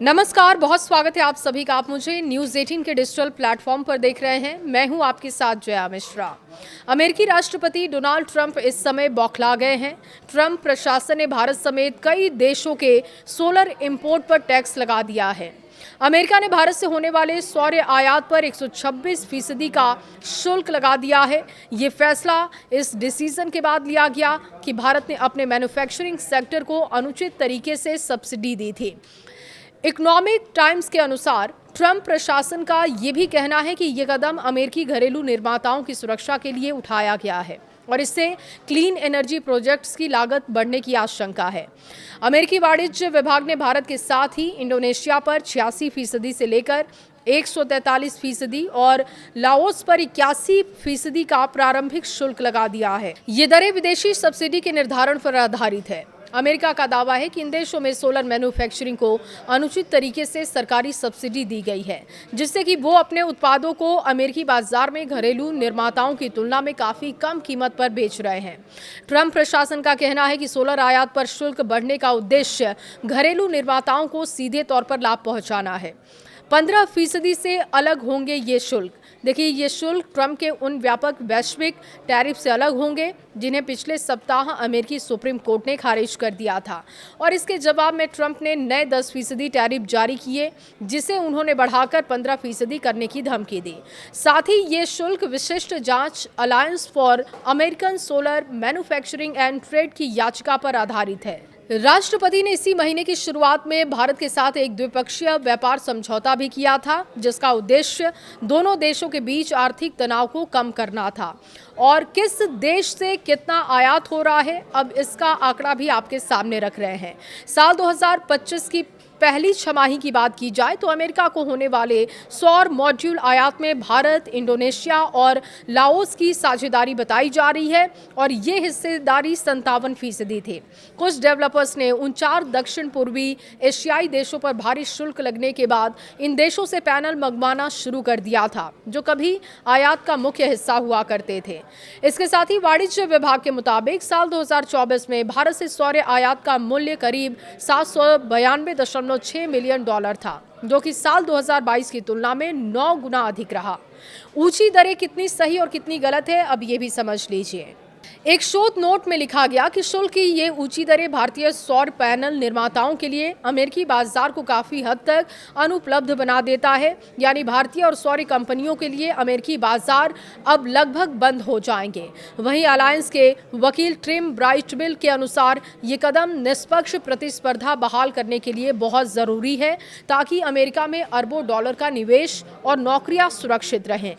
नमस्कार, बहुत स्वागत है आप सभी का। आप मुझे न्यूज़ 18 के डिजिटल प्लेटफॉर्म पर देख रहे हैं। मैं हूं आपके साथ जया मिश्रा। अमेरिकी राष्ट्रपति डोनाल्ड ट्रंप इस समय बौखला गए हैं। ट्रंप प्रशासन ने भारत समेत कई देशों के सोलर इंपोर्ट पर टैक्स लगा दिया है। अमेरिका ने भारत से होने वाले सौर आयात पर 126% का शुल्क लगा दिया है। ये फैसला इस डिसीजन के बाद लिया गया कि भारत ने अपने मैन्युफैक्चरिंग सेक्टर को अनुचित तरीके से सब्सिडी दी थी। इकोनॉमिक टाइम्स के अनुसार ट्रंप प्रशासन का ये भी कहना है कि ये कदम अमेरिकी घरेलू निर्माताओं की सुरक्षा के लिए उठाया गया है और इससे क्लीन एनर्जी प्रोजेक्ट्स की लागत बढ़ने की आशंका है। अमेरिकी वाणिज्य विभाग ने भारत के साथ ही इंडोनेशिया पर 86% से लेकर 143% और लाओस पर 81% का प्रारंभिक शुल्क लगा दिया है। ये दरें विदेशी सब्सिडी के निर्धारण पर आधारित है। अमेरिका का दावा है कि इन देशों में सोलर मैन्युफैक्चरिंग को अनुचित तरीके से सरकारी सब्सिडी दी गई है, जिससे कि वो अपने उत्पादों को अमेरिकी बाजार में घरेलू निर्माताओं की तुलना में काफ़ी कम कीमत पर बेच रहे हैं। ट्रंप प्रशासन का कहना है कि सोलर आयात पर शुल्क बढ़ने का उद्देश्य घरेलू निर्माताओं को सीधे तौर पर लाभ पहुंचाना है। 15% से अलग होंगे ये शुल्क। देखिए, ये शुल्क ट्रंप के उन व्यापक वैश्विक टैरिफ से अलग होंगे जिन्हें पिछले सप्ताह अमेरिकी सुप्रीम कोर्ट ने खारिज कर दिया था और इसके जवाब में ट्रंप ने नए 10% टैरिफ जारी किए, जिसे उन्होंने बढ़ाकर 15% करने की धमकी दी। साथ ही ये शुल्क विशिष्ट जांच alliance for American solar manufacturing and trade की याचिका पर आधारित है। राष्ट्रपति ने इसी महीने की शुरुआत में भारत के साथ एक द्विपक्षीय व्यापार समझौता भी किया था, जिसका उद्देश्य दोनों देशों के बीच आर्थिक तनाव को कम करना था। और किस देश से कितना आयात हो रहा है, अब इसका आंकड़ा भी आपके सामने रख रहे हैं। साल 2025 की पहली छमाही की बात की जाए तो अमेरिका को होने वाले सौर मॉड्यूल आयात में भारत, इंडोनेशिया और लाओस की साझेदारी बताई जा रही है और ये हिस्सेदारी 57% थी। कुछ डेवलपर्स ने उन 4 दक्षिण पूर्वी एशियाई देशों पर भारी शुल्क लगने के बाद इन देशों से पैनल मंगवाना शुरू कर दिया था, जो कभी आयात का मुख्य हिस्सा हुआ करते थे। इसके साथ ही वाणिज्य विभाग के मुताबिक साल 2024 में भारत से सौर आयात का मूल्य करीब 792.6 मिलियन डॉलर था, जो कि साल 2022 की तुलना में 9 गुना अधिक रहा। ऊंची दरें कितनी सही और कितनी गलत है, अब ये भी समझ लीजिए। एक शोध नोट में लिखा गया कि शुल्क की ये ऊंची दरें भारतीय सौर पैनल निर्माताओं के लिए अमेरिकी बाजार को काफ़ी हद तक अनुपलब्ध बना देता है। यानी भारतीय और सौर कंपनियों के लिए अमेरिकी बाजार अब लगभग बंद हो जाएंगे। वहीं अलायंस के वकील ट्रिम ब्राइटविल के अनुसार ये कदम निष्पक्ष प्रतिस्पर्धा बहाल करने के लिए बहुत ज़रूरी है, ताकि अमेरिका में अरबों डॉलर का निवेश और नौकरियां सुरक्षित रहें।